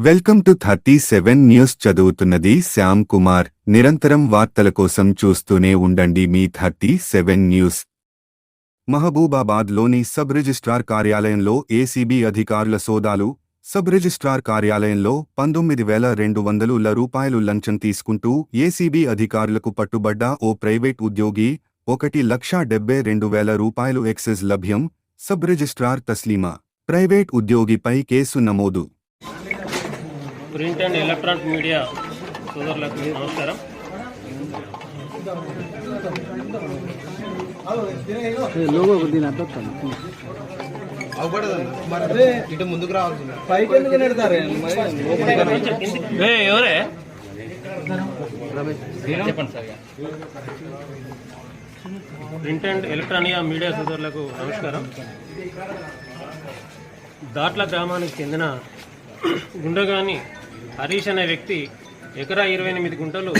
Welcome to 37 news. చదువుతున్నది శ్యామ్ కుమార్. నిరంతరం వార్తల కోసం చూస్తూనే ఉండండి మీ 37 న్యూస్. మహబూబాబాద్లోని సబ్ రిజిస్ట్రార్ కార్యాలయంలో ఏసీబీ అధికారుల సోదాలు. సబ్ రిజిస్ట్రార్ కార్యాలయంలో 19,200 రూపాయలు లంచం తీసుకుంటూ ఏసీబీ అధికారులకు పట్టుబడ్డ ఓ ప్రైవేట్ ఉద్యోగి. 1,72,000 రూపాయలు ఎక్సైజ్ లభ్యం. సబ్ రిజిస్ట్రార్ తస్లీమా ప్రైవేట్ ఉద్యోగిపై కేసు నమోదు. ప్రింట్ అండ్ ఎలక్ట్రానిక్ మీడియా సోదరులకు నమస్కారం. ఎవరే చెప్పండి sir. Print and electronic media సోదరులకు నమస్కారం. దాట్ల గ్రామానికి చెందిన గుండగాని హరీష్ అనే వ్యక్తి ఎకరా 28 గుంటలు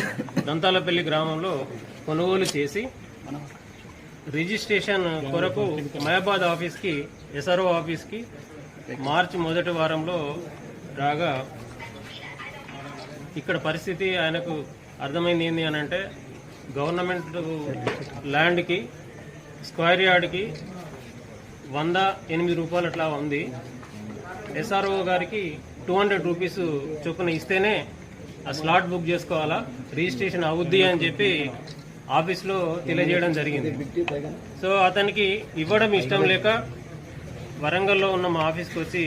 దంతాలపల్లి గ్రామంలో కొనుగోలు చేసి రిజిస్ట్రేషన్ కొరకు మయాబాద్ ఆఫీస్కి, ఎస్ఆర్ఓ ఆఫీస్కి మార్చి మొదటి వారంలో రాగా ఇక్కడ పరిస్థితి ఆయనకు అర్థమైంది ఏంటి అని అంటే, గవర్నమెంట్ ల్యాండ్కి స్క్వేర్ యార్డ్కి 108 రూపాయలు అట్లా ఉంది. ఎస్ఆర్ఓ గారికి 200 రూపీస్ చొప్పున ఇస్తేనే ఆ స్లాట్ బుక్ చేసుకోవాలా, రిజిస్ట్రేషన్ అవుద్ది అని చెప్పి ఆఫీస్లో తెలియజేయడం జరిగింది. సో అతనికి ఇవ్వడం ఇష్టం లేక వరంగల్లో ఉన్న మా ఆఫీస్కి వచ్చి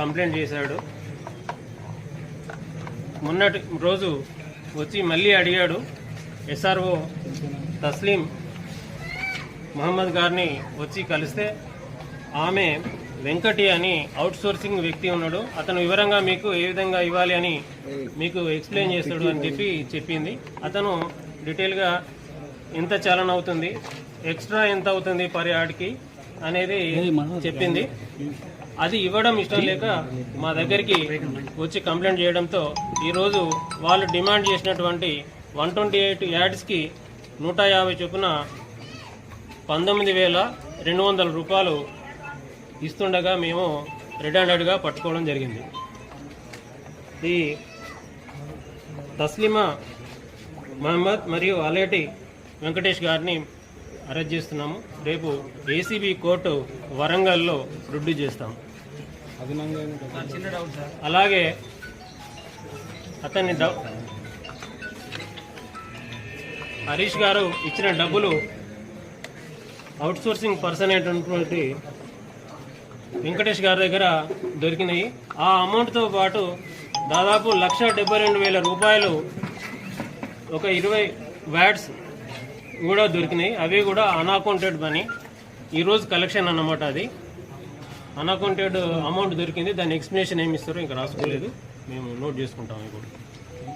కంప్లైంట్ చేశాడు. మొన్నటి రోజు వచ్చి మళ్ళీ అడిగాడు. ఎస్ఆర్ఓ తస్లీం మహమ్మద్ గారిని వచ్చి కలిస్తే ఆమె వెంకటి అని అవుట్ సోర్సింగ్ వ్యక్తి ఉన్నాడు, అతను వివరంగా మీకు ఏ విధంగా ఇవ్వాలి అని మీకు ఎక్స్ప్లెయిన్ చేస్తాడు అని చెప్పి చెప్పింది. అతను డీటెయిల్గా ఎంత చాలన అవుతుంది, ఎక్స్ట్రా ఎంత అవుతుంది పర్ యార్డ్కి అనేది చెప్పింది. అది ఇవ్వడం ఇష్టం లేక మా దగ్గరికి వచ్చి కంప్లైంట్ చేయడంతో ఈరోజు వాళ్ళు డిమాండ్ చేసినటువంటి 128 యార్డ్స్కి 150 చొప్పున 19,200 రూపాయలు ఇస్తుండగా మేము రెడ్ హ్యాండెడ్గా పట్టుకోవడం జరిగింది. ఈ తస్లీమా మహమ్మద్ మరియు అలేటి వెంకటేష్ గారిని అరెస్ట్ చేస్తున్నాము. రేపు ఏసీబీ కోర్టు వరంగల్లో రుడ్డు చేస్తాము. అలాగే అతన్ని హరీష్ గారు ఇచ్చిన డబ్బులు అవుట్సోర్సింగ్ పర్సన్ అయినటువంటి వెంకటేష్ గారి దగ్గర దొరికినాయి. ఆ అమౌంట్తో పాటు దాదాపు 1,72,000 రూపాయలు, ఒక 20 వ్యాట్స్ కూడా దొరికినాయి. అవి కూడా అన్అకౌంటెడ్ మనీ. ఈరోజు కలెక్షన్ అన్నమాట. అది అన్అకౌంటెడ్ అమౌంట్ దొరికింది. దాని ఎక్స్ప్లెనేషన్ ఏమి ఇస్తారో ఇంకా రాసుకోలేదు, మేము నోట్ చేసుకుంటాం ఇప్పుడు.